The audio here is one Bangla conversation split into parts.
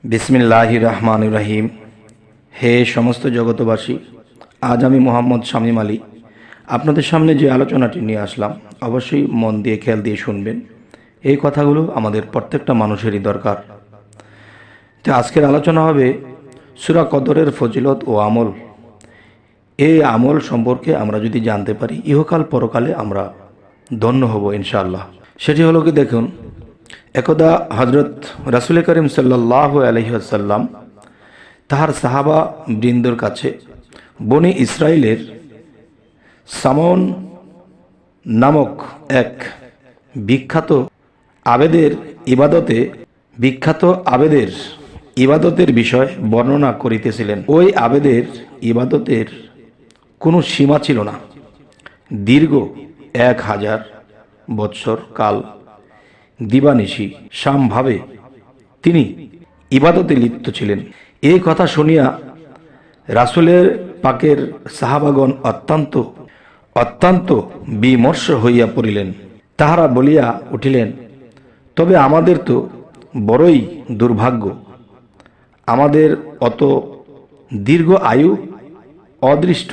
বিসমিল্লাহির রহমানির রহিম। হে সমস্ত জগতবাসী, আজ আমি মোহাম্মদ শামীম আলী আপনাদের সামনে যে আলোচনাটি নিয়ে আসলাম, অবশ্যই মন দিয়ে খেয়াল দিয়ে শুনবেন। এই কথাগুলো আমাদের প্রত্যেকটা মানুষেরই দরকার। তো আজকের আলোচনা হবে সূরা কদরের ফজিলত ও আমল। এই আমল সম্পর্কে আমরা যদি জানতে পারি, ইহকাল পরকালে আমরা ধন্য হব ইনশাআল্লাহ। সেটি হলো কি, দেখুন, একদা হজরত রাসূল করিম সাল্লাল্লাহু আলাইহি ওয়াসাল্লাম তাহার সাহাবা বৃন্দর কাছে বনি ইসরাইলের সামন নামক এক বিখ্যাত আবেদের ইবাদতের বিষয় বর্ণনা করিতেছিলেন। ওই আবেদের ইবাদতের কোনো সীমা ছিল না। দীর্ঘ 1000 বৎসর কাল দিবানিশি সামভাবে তিনি ইবাদতে লিপ্ত ছিলেন। এই কথা শুনিয়া রাসূলের পাকের সাহাবাগণ অত্যন্ত বিমর্ষ হইয়া পড়িলেন। তাহারা বলিয়া উঠিলেন, তবে আমাদের তো বড়ই দুর্ভাগ্য, আমাদের অত দীর্ঘ আয়ু অদৃষ্ট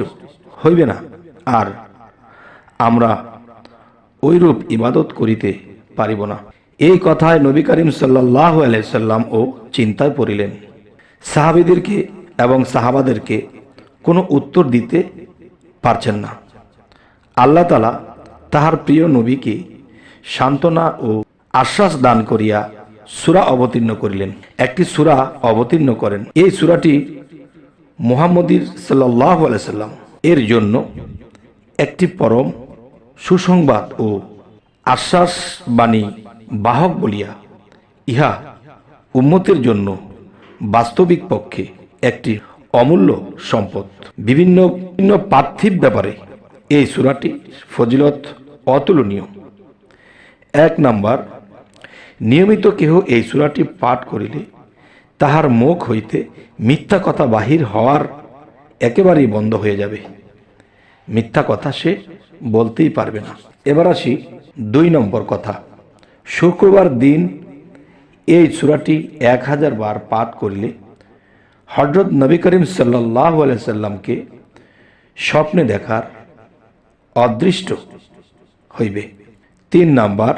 হইবে না, আর আমরা ঐরূপ ইবাদত করিতে পারিব না। এই কথায় নবী করিম সাল্লাল্লাহু আলাইহি সাল্লাম ও চিন্তায় পড়িলেন। সাহাবীদেরকে এবং সাহাবাদেরকে কোনো উত্তর দিতে পারছেন না। আল্লাহ তাআলা তাহার প্রিয় নবীকে সান্ত্বনা ও আশ্বাস দান করিয়া সূরা অবতীর্ণ করিলেন। একটি সূরা অবতীর্ণ করেন। এই সূরাটি মুহাম্মদীর সাল্লাল্লাহু আলাইহি সাল্লাম এর জন্য একটি পরম সুসংবাদ ও আশ্বাসবাণী বাহক বলিয়া, ইহা উম্মতের জন্য বাস্তবিক পক্ষে একটি অমূল্য সম্পদ। বিভিন্ন পার্থিব ব্যাপারে এই সূরাটি ফজিলত অতুলনীয়। 1 নাম্বার, নিয়মিত কেহ এই সূরাটি পাঠ করিলে তাহার মুখ হইতে মিথ্যা কথা বাহির হওয়ার একেবারেই বন্ধ হয়ে যাবে। মিথ্যা কথা সে বলতেই পারবে না। এবার আসি 2 নম্বর কথা। শুক্রবার দিন এই সূরাটি 1000 বার পাঠ করিলে হযরত নবী করিম সাল্লাল্লাহু আলাইহি সাল্লামকে স্বপ্নে দেখার অদৃষ্ট হইবে। 3 নাম্বার,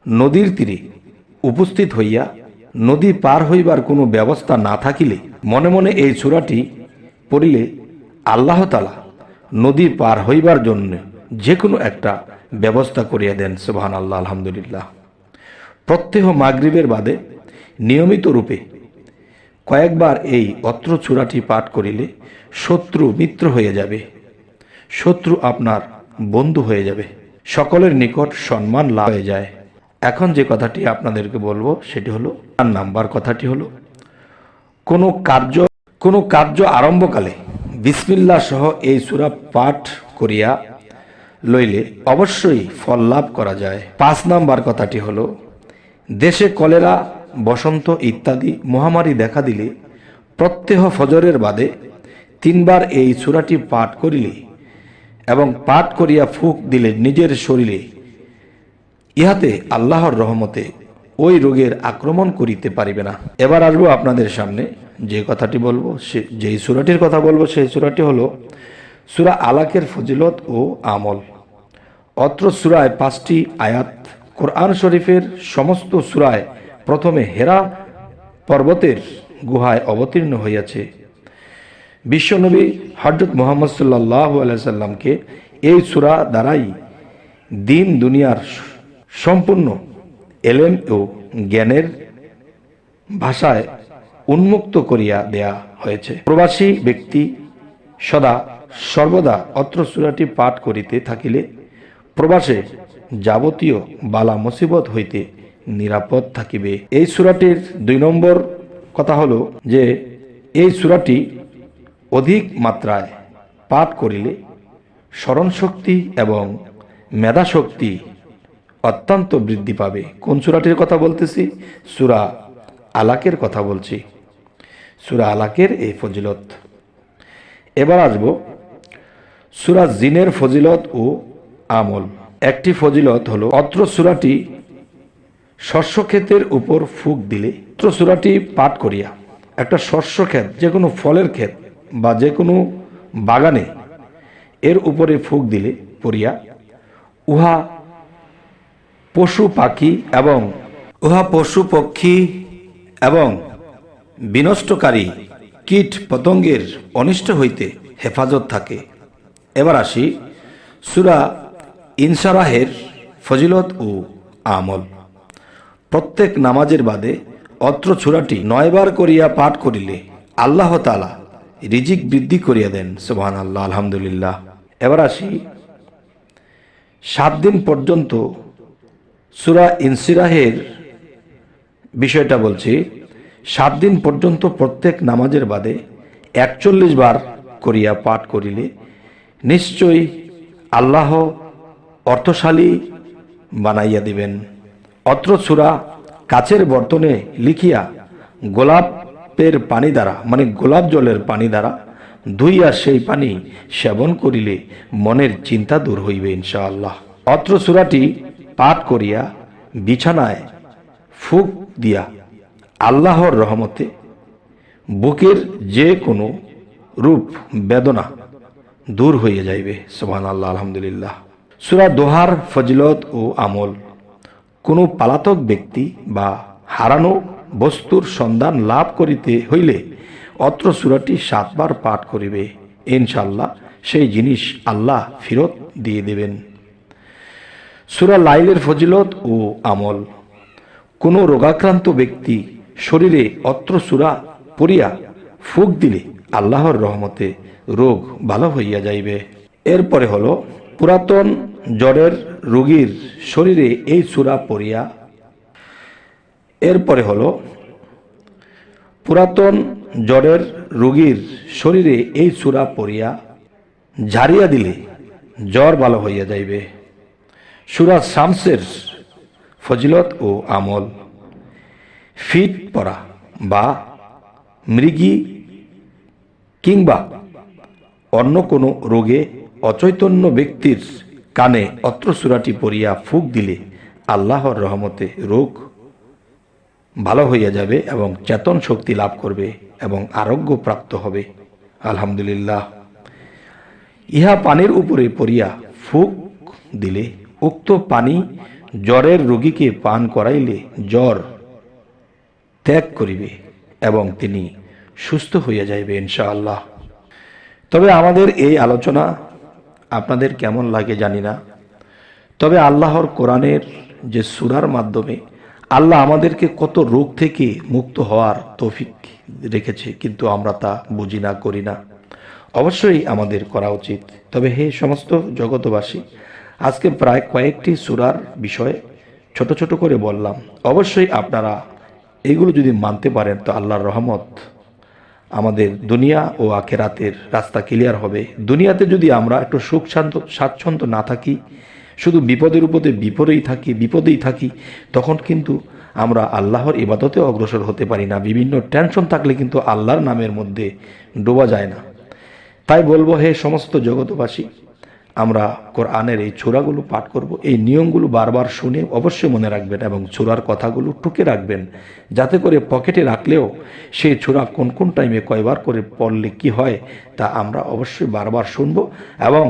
নদীর তীরে উপস্থিত হইয়া নদী পার হইবার কোনো ব্যবস্থা না থাকিলে মনে মনে এই সূরাটি পড়িলে আল্লাহ তাআলা নদী পার হইবার জন্য যে কোনো একটা ব্যবস্থা করিয়া দেন। সুবহানাল্লাহ, আলহামদুলিল্লাহ। প্রত্যহ মাগরিবের বাদে নিয়মিত রূপে কয়েকবার এই অত্র সূরাটি পাঠ করিলে শত্রু মিত্র হয়ে যাবে, শত্রু আপনার বন্ধু হয়ে যাবে, সকলের নিকট সম্মান লাভ হয়ে যায়। এখন যে কথাটি আপনাদেরকে বলবো সেটি হলো, 4 নাম্বার কথাটি হলো, কোনো কার্য আরম্ভকালে বিসমিল্লাহ সহ এই সূরা পাঠ করিয়া লইলে অবশ্যই ফল লাভ করা যায়। 5 নাম্বার কথাটি হলো, দেশে কলেরা, বসন্ত ইত্যাদি মহামারী দেখা দিলে প্রত্যহ ফজরের বাদে 3 বার এই সূরাটি পাঠ করিলে এবং পাঠ করিয়া ফুঁক দিলে নিজের শরীরে, ইহাতে আল্লাহর রহমতে ওই রোগের আক্রমণ করিতে পারিবে না। এবার আসবো আপনাদের সামনে যে কথাটি বলবো, যেই সূরাটির কথা বলবো সেই সূরাটি হলো সূরা আলাকের ফজিলত ও আমল। অত্র সূরায় 5টি আয়াত কোরআন শরীফের সমস্ত সূরায় প্রথমে হেরা পর্বতের গুহায় অবতীর্ণ হইয়াছে। বিশ্বনবী হযরত মুহাম্মদ সাল্লাল্লাহু আলাইহি সাল্লামকে এই সূরা দ্বারাই দিন দুনিয়ার সম্পূর্ণ এলেম ও জ্ঞানের ভাষায় উন্মুক্ত করিয়া দেয়া হয়েছে। প্রবাসী ব্যক্তি সর্বদা অত্র সূরাটি পাঠ করিতে থাকিলে প্রবাসে যাবতীয় বালা মুসিবত হইতে নিরাপদ থাকিবে। এই সূরাটির 2 নম্বর কথা হলো যে এই সূরাটি অধিক মাত্রায় পাঠ করিলে স্মরণশক্তি এবং মেধাশক্তি অত্যন্ত বৃদ্ধি পাবে। কোন সূরাটির কথা বলতেছি? সূরা আলাকের কথা বলছি। সূরা আলাকের এই ফজিলত। এবার আসব সূরা জিনের ফজিলত ও আমল। একটি ফজিলত হলো, অত্র সূরাটি শস্যক্ষেতের উপর ফুঁক দিলে অত্র সূরাটি পাঠ করিয়া একটা শস্য ক্ষেত, যে কোনো ফলের ক্ষেত বা যে কোনো বাগানে এর উপরে ফুঁক দিলে পড়িয়া উহা পশু পক্ষী এবং বিনষ্টকারী কীট পতঙ্গের অনিষ্ট হইতে হেফাজত থাকে। এবার আসি সূরা ইনশারাহের ফজিলত ও আমল। প্রত্যেক নামাজের বাদে অত্র সূরাটি 9 বার করিয়া পাঠ করিলে আল্লাহ তাআলা রিজিক বৃদ্ধি করিয়া দেন। সুবহানাল্লাহ, আলহামদুলিল্লাহ। এবার আসি 7 দিন পর্যন্ত সূরা ইনশিরাহের বিষয়টা বলছি। 7 দিন পর্যন্ত প্রত্যেক নামাজের বাদে 41 বার করিয়া পাঠ করিলে নিশ্চয়ই আল্লাহ অর্থশালী বানাইয়া দিবেন। অত্র সূরা কাচের বর্তনে লিখিয়া গোলাপের পানি দ্বারা, মানে গোলাপ জলের পানি দ্বারা ধুইয়া সেই পানি সেবন করিলে মনের চিন্তা দূর হইবে ইনশাআল্লাহ। অত্র সূরাটি পাঠ করিয়া বিছানায় ফুঁক দিয়া আল্লাহর রহমতে বুকের যে কোনো রূপ বেদনা দূর হইয়া যাইবে। সুবহানাল্লাহ, আলহামদুলিল্লাহ। সূরা দোহার ফজিলত ও আমল। কোনো পলাতক ব্যক্তি বা হারানো বস্তুর সন্ধান লাভ করিতে হইলে অত্র সূরাটি 7 বার পাঠ করিবে, ইনশাআল্লাহ সেই জিনিস আল্লাহ ফেরত দিয়ে দেবেন। সূরা লাইলের ফজিলত ও আমল। কোনো রোগাক্রান্ত ব্যক্তি শরীরে অত্র সূরা পড়িয়া ফুঁক দিলে আল্লাহর রহমতে রোগ ভালো হইয়া যাইবে। এরপরে হলো পুরাতন জ্বরের রোগীর শরীরে এই সূরা পড়িয়া ঝাড়িয়া দিলে জ্বর ভালো হইয়া যাইবে। সূরা শামসের ফজিলত ও আমল। ফিট পড়া বা মৃগী কিংবা অন্য কোনো রোগে অচৈতন্য ব্যক্তির কানে অত্র সূরাটি পড়িয়া ফুঁক দিলে আল্লাহর রহমতে রোগ ভালো হইয়া যাবে এবং চেতন শক্তি লাভ করবে এবং আরোগ্য প্রাপ্ত হবে। আলহামদুলিল্লাহ। ইহা পানির উপরে পড়িয়া ফুঁক দিলে উক্ত পানি জ্বরের রোগীকে পান করাইলে জ্বর ত্যাগ করিবে এবং তিনি সুস্থ হইয়া যাইবে ইনশাআল্লাহ। তবে আমাদের এই আলোচনা আপনাদের কেমন লাগে জানি না, তবে আল্লাহর কোরআনের যে সূরার মাধ্যমে আল্লাহ আমাদেরকে কত রোগ থেকে মুক্ত হওয়ার তৌফিক রেখেছে, কিন্তু আমরা তা বুঝি না, করি না। অবশ্যই আমাদের করা উচিত। তবে হে সমস্ত জগতবাসী, আজকে প্রায় কয়েকটি সূরার বিষয়ে ছোট ছোট করে বললাম। অবশ্যই আপনারা এগুলো যদি মানতে পারেন তো আল্লাহর রহমত আমাদের দুনিয়া ও আখিরাতের রাস্তা ক্লিয়ার হবে। দুনিয়াতে যদি আমরা একটু সুখ স্বাচ্ছন্দ্য না থাকি, শুধু বিপদের উপরে বিপদেই থাকি, তখন কিন্তু আমরা আল্লাহর ইবাদতে অগ্রসর হতে পারি না। বিভিন্ন টেনশন থাকলে কিন্তু আল্লাহর নামের মধ্যে ডোবা যায় না। তাই বলবো, হে সমস্ত জগতবাসী, আমরা কোরআনের এই সূরাগুলো পাঠ করব। এই নিয়মগুলো বারবার শুনে অবশ্যই মনে রাখবেন এবং সূরার কথাগুলো টুকে রাখবেন, যাতে করে পকেটে রাখলেও সেই সূরা কোন কোন টাইমে কয়বার করে পড়লে কি হয় তা আমরা অবশ্যই বারবার শুনব। এবং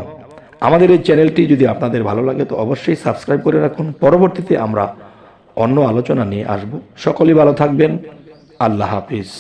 আমাদের এই চ্যানেলটি যদি আপনাদের ভালো লাগে তো অবশ্যই সাবস্ক্রাইব করে রাখুন। পরবর্তীতে আমরা অন্য আলোচনা নিয়ে আসব। সকলেই ভালো থাকবেন। আল্লাহ হাফিজ।